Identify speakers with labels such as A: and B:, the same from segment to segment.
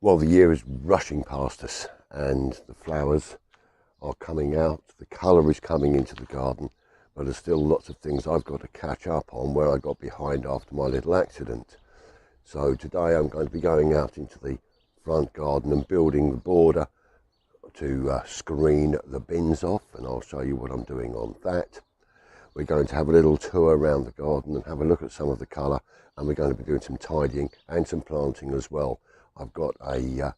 A: Well, the year is rushing past us and the flowers are coming out, the colour is coming into the garden, but there's still lots of things I've got to catch up on where I got behind after my little accident. So today I'm going to be going out into the front garden and building the border to screen the bins off, and I'll show you what I'm doing on that. We're going to have a little tour around the garden and have a look at some of the colour, and we're going to be doing some tidying and some planting as well. I've got a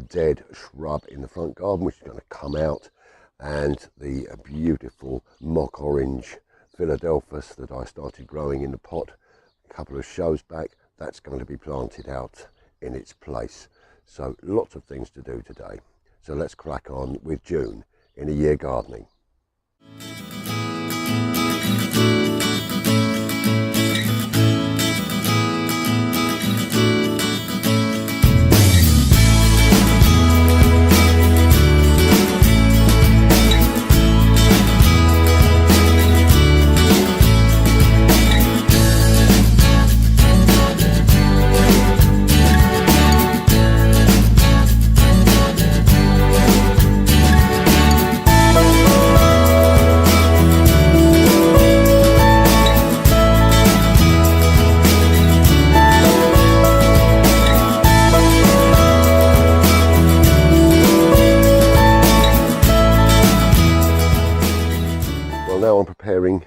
A: dead shrub in the front garden which is going to come out, and the beautiful mock orange Philadelphus that I started growing in the pot a couple of shows back, that's going to be planted out in its place. So lots of things to do today. So let's crack on with June in a year gardening. Now I'm preparing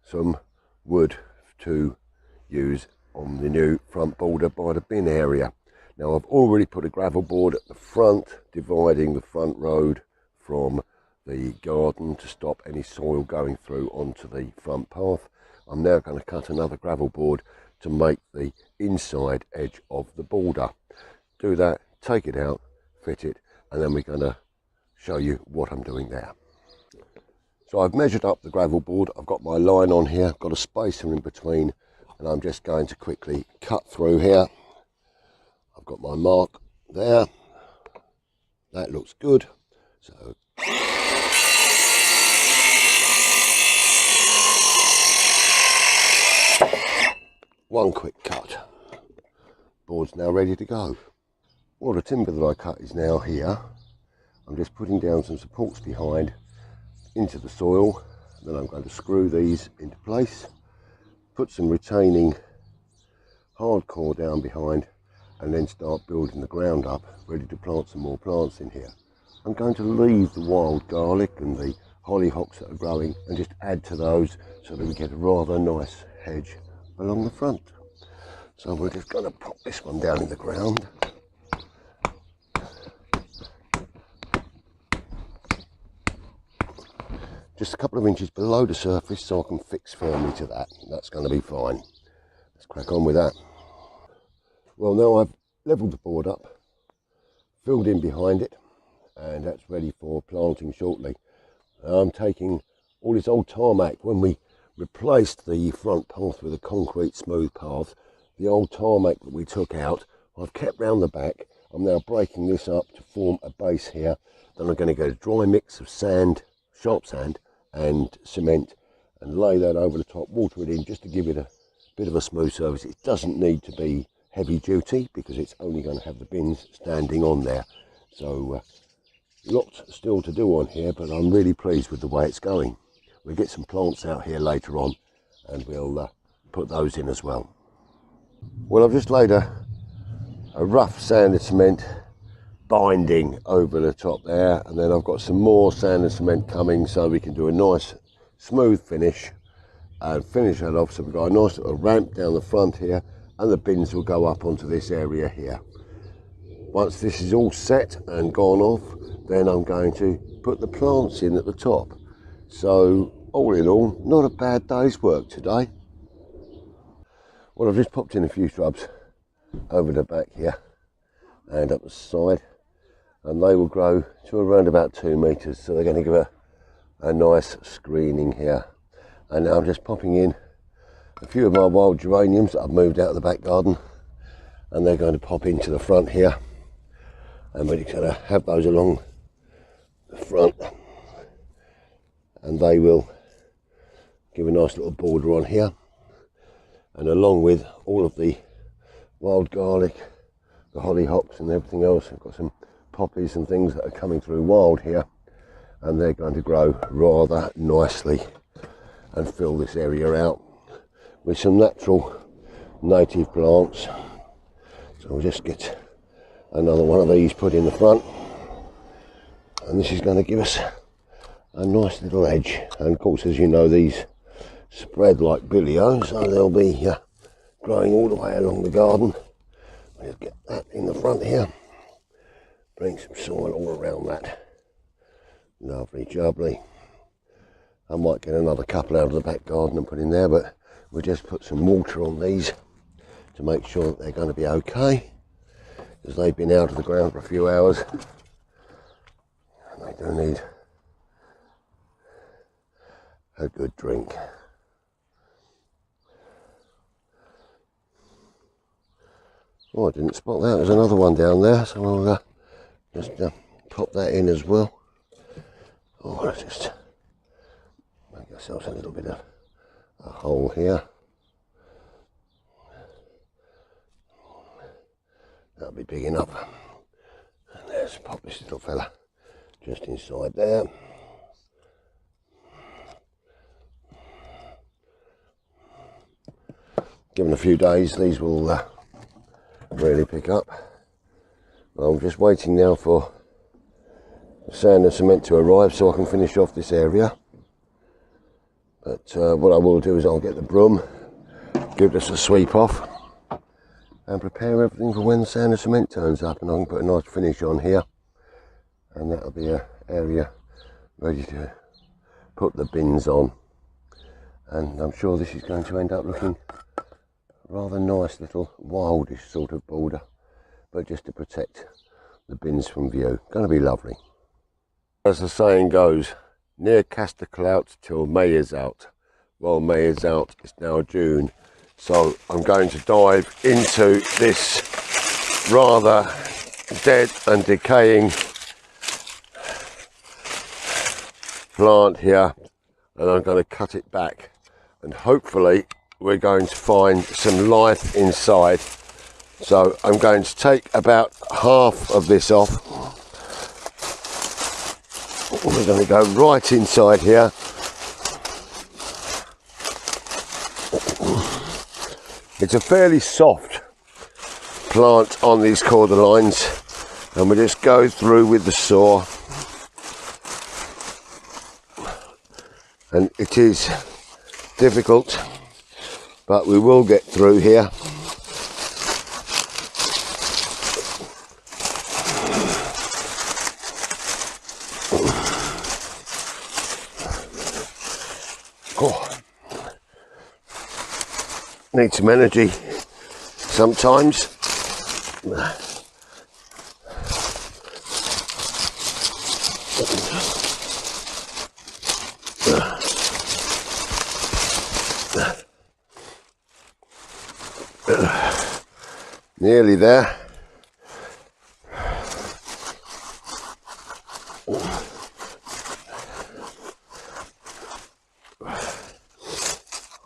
A: some wood to use on the new front border by the bin area. Now I've already put a gravel board at the front, dividing the front road from the garden to stop any soil going through onto the front path. I'm now going to cut another gravel board to make the inside edge of the border. Do that, take it out, fit it, and then we're going to show you what I'm doing there. So I've measured up the gravel board, I've got my line on here, I've got a spacer in between, and I'm just going to quickly cut through here. I've got my mark there, that looks good. So one quick cut, board's now ready to go. Well, the timber that I cut is now here. I'm just putting down some supports behind into the soil, then I'm going to screw these into place, put some retaining hardcore down behind, and then start building the ground up, ready to plant some more plants in here. I'm going to leave the wild garlic and the hollyhocks that are growing and just add to those so that we get a rather nice hedge along the front. So we're just going to pop this one down in the ground. Just a couple of inches below the surface so I can fix firmly to that. That's going to be fine. Let's crack on with that. Well, now I've levelled the board up, filled in behind it, and that's ready for planting shortly. I'm taking all this old tarmac. When we replaced the front path with a concrete smooth path, the old tarmac that we took out, I've kept round the back. I'm now breaking this up to form a base here. Then I'm going to get a dry mix of sand, sharp sand, and cement, and lay that over the top, water it in just to give it a bit of a smooth surface. It doesn't need to be heavy duty because it's only going to have the bins standing on there. So lots still to do on here, but I'm really pleased with the way it's going. We'll get some plants out here later on and we'll put those in as well. Well, I've just laid a rough sand and cement binding over the top there, and then I've got some more sand and cement coming so we can do a nice smooth finish and finish that off. So we've got a nice little ramp down the front here, and the bins will go up onto this area here. Once this is all set and gone off, then I'm going to put the plants in at the top. So all in all, not a bad day's work today. Well, I've just popped in a few shrubs over the back here and up the side, and they will grow to around about 2 meters, so they're going to give a nice screening here. And now I'm just popping in a few of my wild geraniums that I've moved out of the back garden, and they're going to pop into the front here, and we're going to have those along the front, and they will give a nice little border on here, and along with all of the wild garlic the hollyhocks and everything else. I've got some poppies and things that are coming through wild here, and they're going to grow rather nicely and fill this area out with some natural native plants. So we'll just get another one of these put in the front, and this is going to give us a nice little edge. And of course, as you know, these spread like billio, so they'll be growing all the way along the garden. We'll get that in the front here, bring some soil all around that. Lovely jubbly. I might get another couple out of the back garden and put in there, but we'll just put some water on these to make sure that they're going to be okay, because they've been out of the ground for a few hours and they do need a good drink. Oh, I didn't spot that. There's another one down there, so I'll just pop that in as well. Oh, let's just make ourselves a little bit of a hole here. That'll be big enough. And let's pop this little fella just inside there. Given a few days, these will really pick up. Well, I'm just waiting now for the sand and cement to arrive so I can finish off this area. But what I will do is I'll get the broom, give this a sweep off, and prepare everything for when the sand and cement turns up, and I can put a nice finish on here, and that'll be an area ready to put the bins on. And I'm sure this is going to end up looking rather nice, little wildish sort of border, but just to protect the bins from view. Going to be lovely. As the saying goes, near cast the clout till May is out. Well, May is out, it's now June, so I'm going to dive into this rather dead and decaying plant here, and I'm going to cut it back, and hopefully we're going to find some life inside. So I'm going to take about half of this off. We're going to go right inside here. It's a fairly soft plant on these cordyline, and we just go through with the saw, and it is difficult, but we will get through here. Oh. Need some energy sometimes. Nearly there.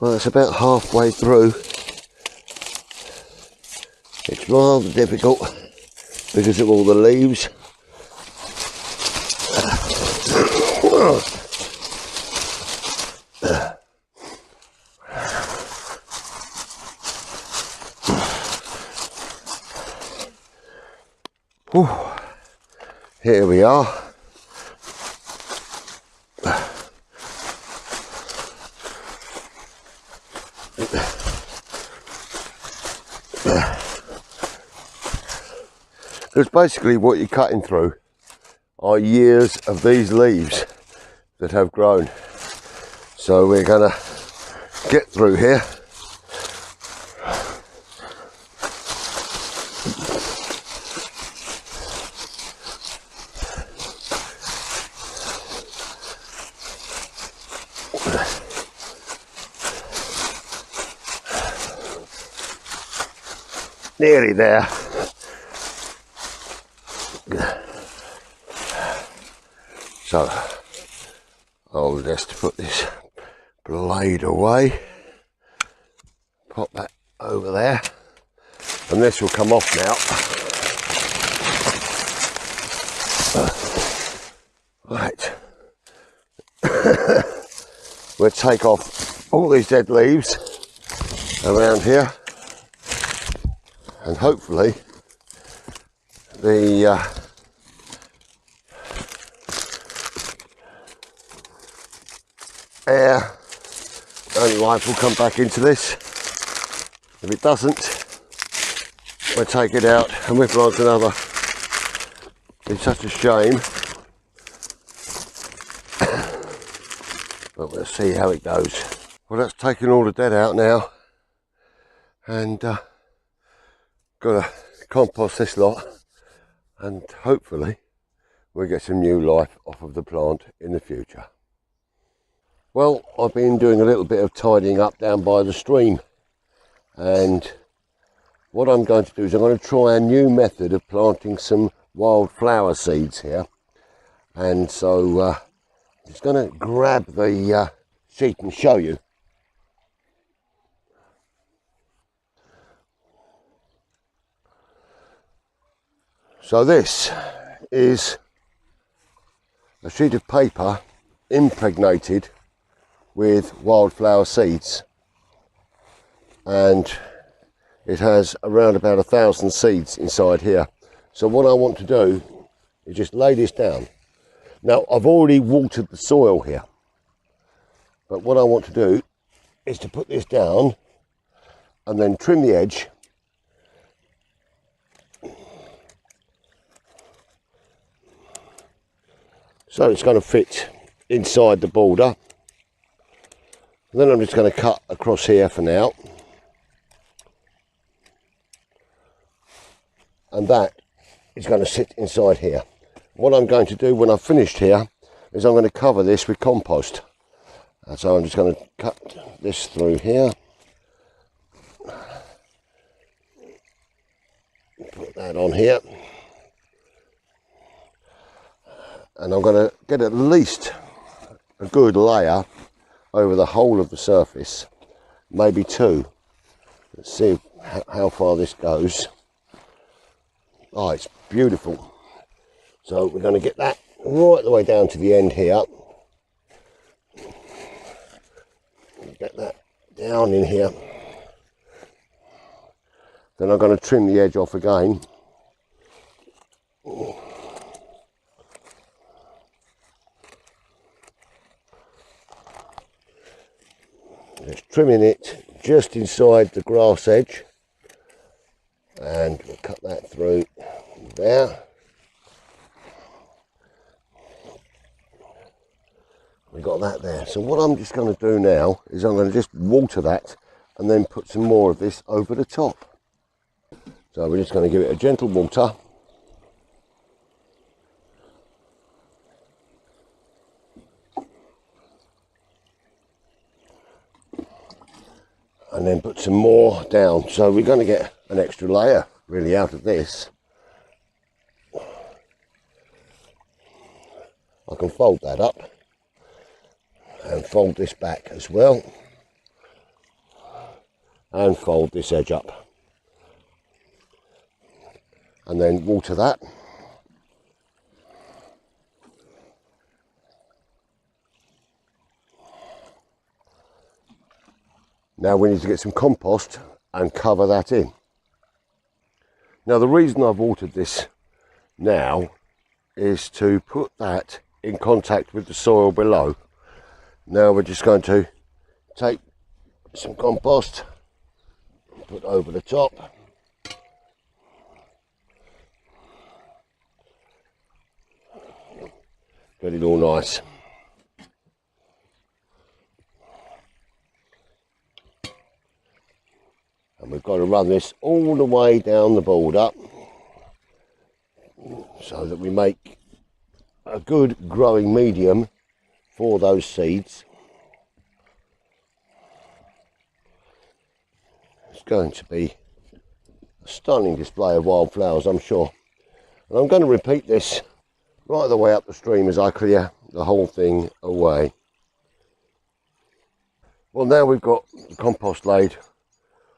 A: Well, it's about halfway through. It's rather difficult because of all the leaves. Whew. Here we are. Because basically what you're cutting through are years of these leaves that have grown. So we're going to get through here. Nearly there. So I'll just put this blade away, pop that over there, and this will come off now. Right. We'll take off all these dead leaves around here, and hopefully the air and life will come back into this. If it doesn't, we'll take it out and we'll plant another. It's such a shame, but we'll see how it goes. Well, that's taking all the dead out now, and got to compost this lot, and hopefully we'll get some new life off of the plant in the future. Well, I've been doing a little bit of tidying up down by the stream, and what I'm going to do is I'm going to try a new method of planting some wildflower seeds here. And so I'm just going to grab the sheet and show you. So this is a sheet of paper impregnated with wildflower seeds, and it has around about 1,000 seeds inside here. So what I want to do is just lay this down. Now, I've already watered the soil here, but what I want to do is to put this down and then trim the edge so it's going to fit inside the border. And then I'm just going to cut across here for now, and that is going to sit inside here. What I'm going to do when I've finished here is I'm going to cover this with compost. And so I'm just going to cut this through here, put that on here, and I'm going to get at least a good layer over the whole of the surface, maybe 2. Let's see how far this goes. Oh, it's beautiful. So we're going to get that right the way down to the end here. Get that down in here. Then I'm going to trim the edge off again. Just trimming it just inside the grass edge, and we'll cut that through there. We got that there. So what I'm just going to do now is I'm going to just water that and then put some more of this over the top. So we're just going to give it a gentle water. And then put some more down. So we're going to get an extra layer really out of this. I can fold that up and fold this back as well, and fold this edge up, and then water that. Now we need to get some compost and cover that in. Now the reason I've watered this now is to put that in contact with the soil below. Now we're just going to take some compost, put over the top. Get it all nice. And we've got to run this all the way down the border so that we make a good growing medium for those seeds. It's going to be a stunning display of wildflowers, I'm sure. And I'm going to repeat this right the way up the stream as I clear the whole thing away. Well, now we've got the compost laid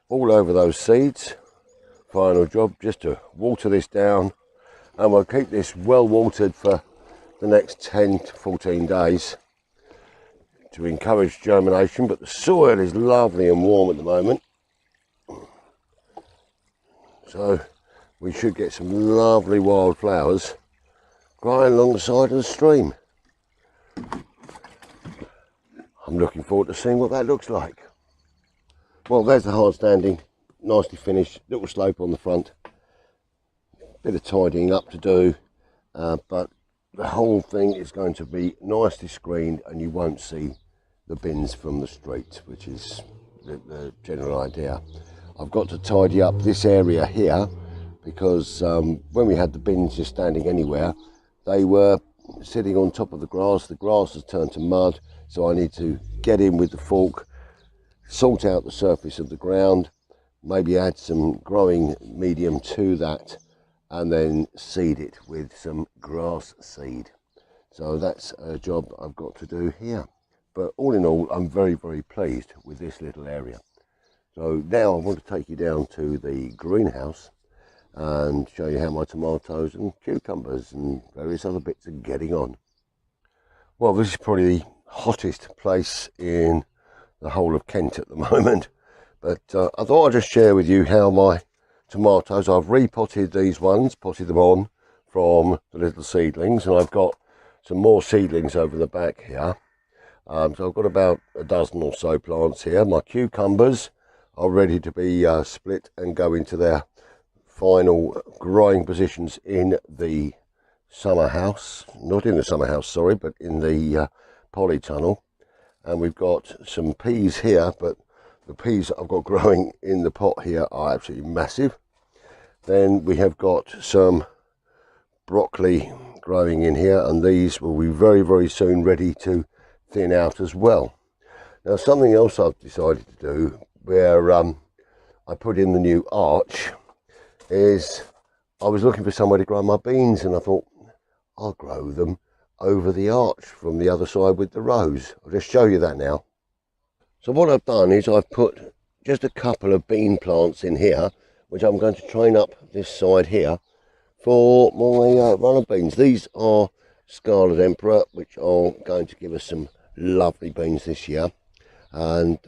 A: all over those seeds. Final job just to water this down and we'll keep this well watered for the next 10 to 14 days to encourage germination. But the soil is lovely and warm at the moment, so we should get some lovely wildflowers growing along the side of the stream. I'm looking forward to seeing what that looks like. Well, there's the hard standing, nicely finished, little slope on the front. Bit of tidying up to do, but the whole thing is going to be nicely screened and you won't see the bins from the street, which is the general idea. I've got to tidy up this area here because when we had the bins just standing anywhere, they were sitting on top of the grass. The grass has turned to mud, so I need to get in with the fork, salt out the surface of the ground, maybe add some growing medium to that, and then seed it with some grass seed. So that's a job I've got to do here. But all in all, I'm very, very pleased with this little area. So now I want to take you down to the greenhouse and show you how my tomatoes and cucumbers and various other bits are getting on. Well, this is probably the hottest place in the whole of Kent at the moment, but I thought I'd just share with you how my tomatoes, I've repotted these ones, potted them on from the little seedlings, and I've got some more seedlings over the back here. So I've got about a dozen or so plants here. My cucumbers are ready to be split and go into their final growing positions in the summer house, not in the summer house, sorry, but in the polytunnel. And we've got some peas here, but the peas I've got growing in the pot here are absolutely massive. Then we have got some broccoli growing in here, and these will be very, very soon ready to thin out as well. Now, something else I've decided to do, where I put in the new arch, is I was looking for somewhere to grow my beans, and I thought I'll grow them over the arch from the other side with the rows. I'll just show you that now. So what I've done is I've put just a couple of bean plants in here, which I'm going to train up this side here for my runner beans. These are Scarlet Emperor, which are going to give us some lovely beans this year. And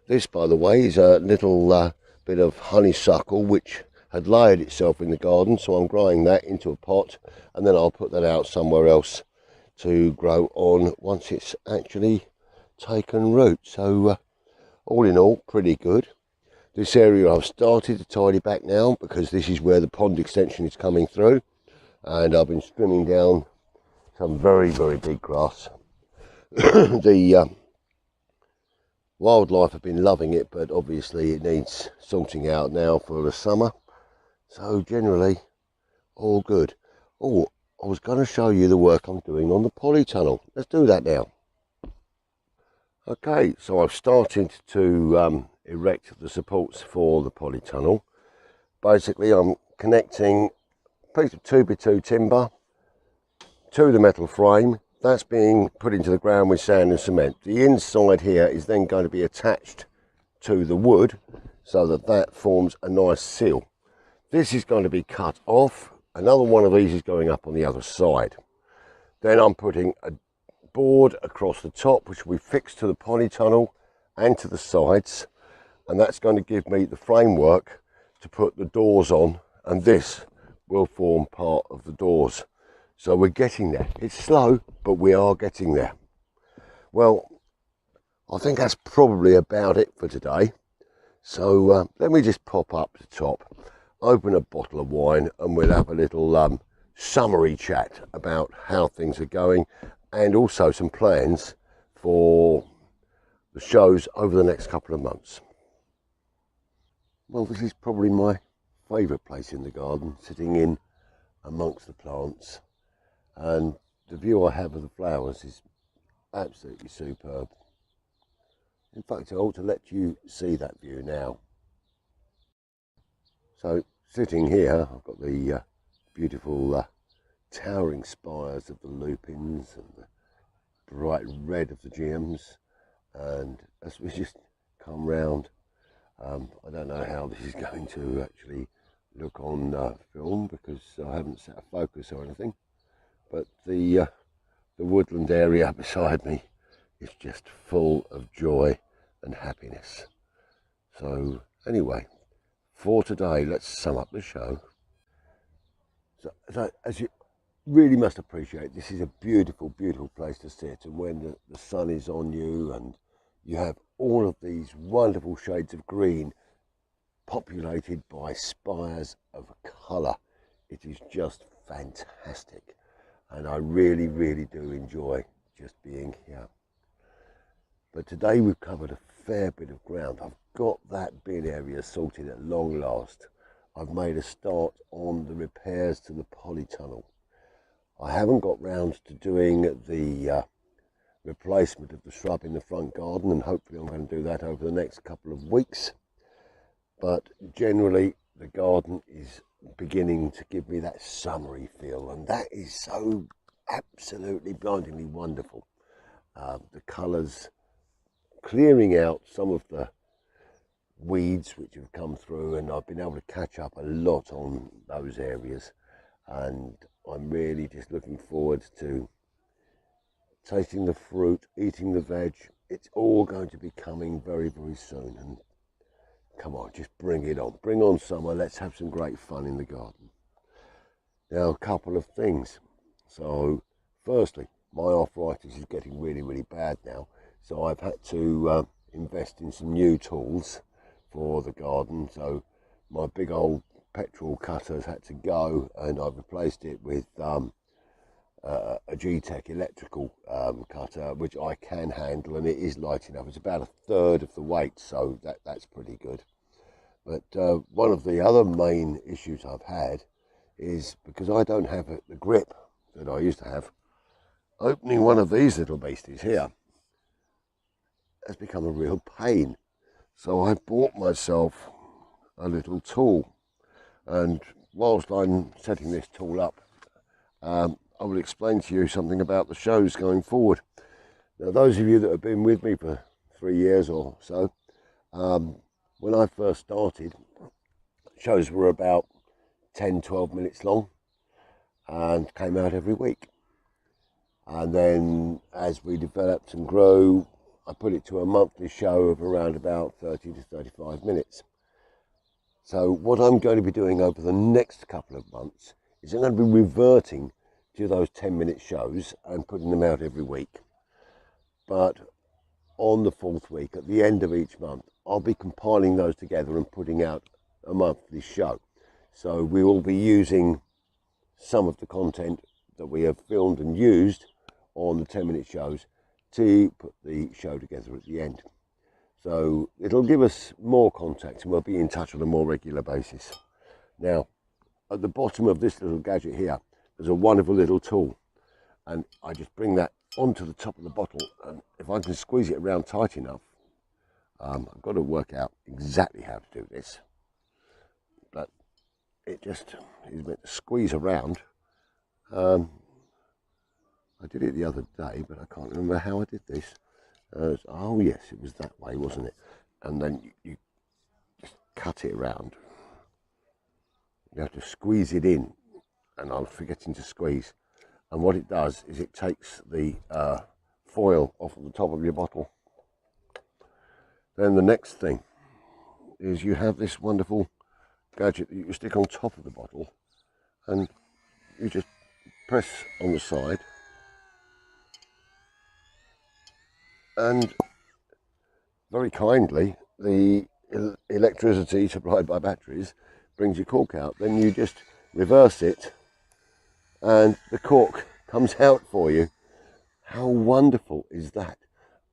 A: this, by the way, is a little bit of honeysuckle which had layered itself in the garden, so I'm growing that into a pot, and then I'll put that out somewhere else to grow on once it's actually taken root. So all in all, pretty good. This area I've started to tidy back now because this is where the pond extension is coming through, and I've been trimming down some very, very big grass. The wildlife have been loving it, but obviously it needs sorting out now for the summer. So generally, all good. Oh, I was going to show you the work I'm doing on the polytunnel. Let's do that now. Okay, so I've started to erect the supports for the polytunnel. Basically, I'm connecting a piece of 2x2 timber to the metal frame. That's being put into the ground with sand and cement. The inside here is then going to be attached to the wood so that that forms a nice seal. This is going to be cut off. Another one of these is going up on the other side. Then I'm putting a board across the top, which will be fixed to the polytunnel and to the sides, and that's going to give me the framework to put the doors on, and this will form part of the doors. So we're getting there. It's slow, but we are getting there. Well, I think that's probably about it for today. So let me just pop up the top, open a bottle of wine, and we'll have a little summary chat about how things are going, and also some plans for the shows over the next couple of months. Well, this is probably my favourite place in the garden, sitting in amongst the plants, and the view I have of the flowers is absolutely superb. In fact, I ought to let you see that view now. So sitting here, I've got the beautiful towering spires of the lupins and the bright red of the gems, and as we just come round, I don't know how this is going to actually look on film because I haven't set a focus or anything, but the woodland area beside me is just full of joy and happiness. So anyway, for today, let's sum up the show. So as you really must appreciate, this is a beautiful, beautiful place to sit, and when the sun is on you and you have all of these wonderful shades of green populated by spires of colour, it is just fantastic, and I really, really do enjoy just being here. But today we've covered a fair bit of ground. I've got that bin area sorted at long last. I've made a start on the repairs to the polytunnel. I haven't got round to doing the replacement of the shrub in the front garden, and hopefully I'm going to do that over the next couple of weeks. But generally the garden is beginning to give me that summery feel, and that is so absolutely blindingly wonderful. The colours clearing out some of the weeds which have come through, and I've been able to catch up a lot on those areas, and I'm really just looking forward to tasting the fruit, eating the veg. It's all going to be coming very, very soon, and come on, just bring it on. Bring on summer. Let's have some great fun in the garden. Now, a couple of things. So firstly, my arthritis is getting really, really bad now, so I've had to invest in some new tools for the garden. So my big old petrol cutter's had to go, and I've replaced it with a G-Tech electrical cutter, which I can handle, and it is light enough. It's about a third of the weight, so that's pretty good. But one of the other main issues I've had is because I don't have the grip that I used to have. Opening one of these little beasties here has become a real pain. So I bought myself a little tool, and whilst I'm setting this tool up, I will explain to you something about the shows going forward. Now, those of you that have been with me for 3 years or so, when I first started, shows were about 10-12 minutes long and came out every week. And then as we developed and grew, I put it to a monthly show of around about 30 to 35 minutes. So what I'm going to be doing over the next couple of months is I'm going to be reverting to those 10-minute shows and putting them out every week. But on the 4th week, at the end of each month, I'll be compiling those together and putting out a monthly show. So we will be using some of the content that we have filmed and used on the 10-minute shows to put the show together at the end. So it'll give us more contact, and we'll be in touch on a more regular basis. Now, at the bottom of this little gadget here, there's a wonderful little tool, and I just bring that onto the top of the bottle, and if I can squeeze it around tight enough, I've got to work out exactly how to do this, but it just is meant to squeeze around. I did it the other day, but I can't remember how I did this. Oh yes, it was that way, wasn't it? And then you just cut it around. You have to squeeze it in, and I'm forgetting to squeeze. And what it does is it takes the foil off of the top of your bottle. Then the next thing is you have this wonderful gadget that you stick on top of the bottle, and you just press on the side, and very kindly the electricity supplied by batteries brings your cork out. Then you just reverse it and the cork comes out for you. How wonderful is that?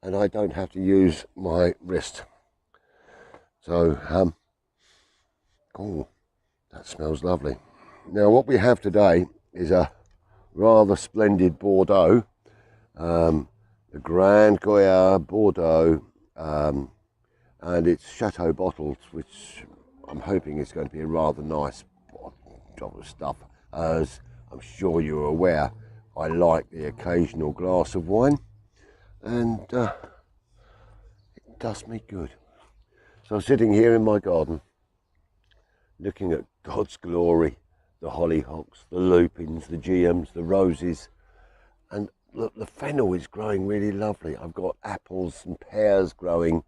A: And I don't have to use my wrist. So oh, that smells lovely. Now what we have today is a rather splendid Bordeaux, the Grand Goya Bordeaux, and it's chateau bottled, which I'm hoping is going to be a rather nice job of stuff. As I'm sure you're aware, I like the occasional glass of wine, and it does me good. So sitting here in my garden, looking at God's glory, the hollyhocks, the lupins, the geums, the roses, and look, the fennel is growing really lovely. I've got apples and pears growing.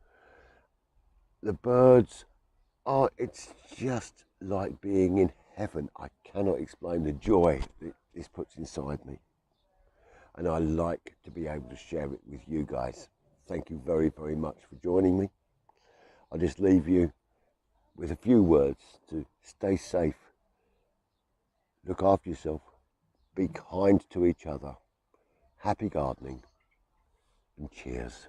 A: The birds are, it's just like being in heaven. I cannot explain the joy that this puts inside me. And I like to be able to share it with you guys. Thank you very, very much for joining me. I'll just leave you with a few words to stay safe, look after yourself, be kind to each other, happy gardening, and cheers.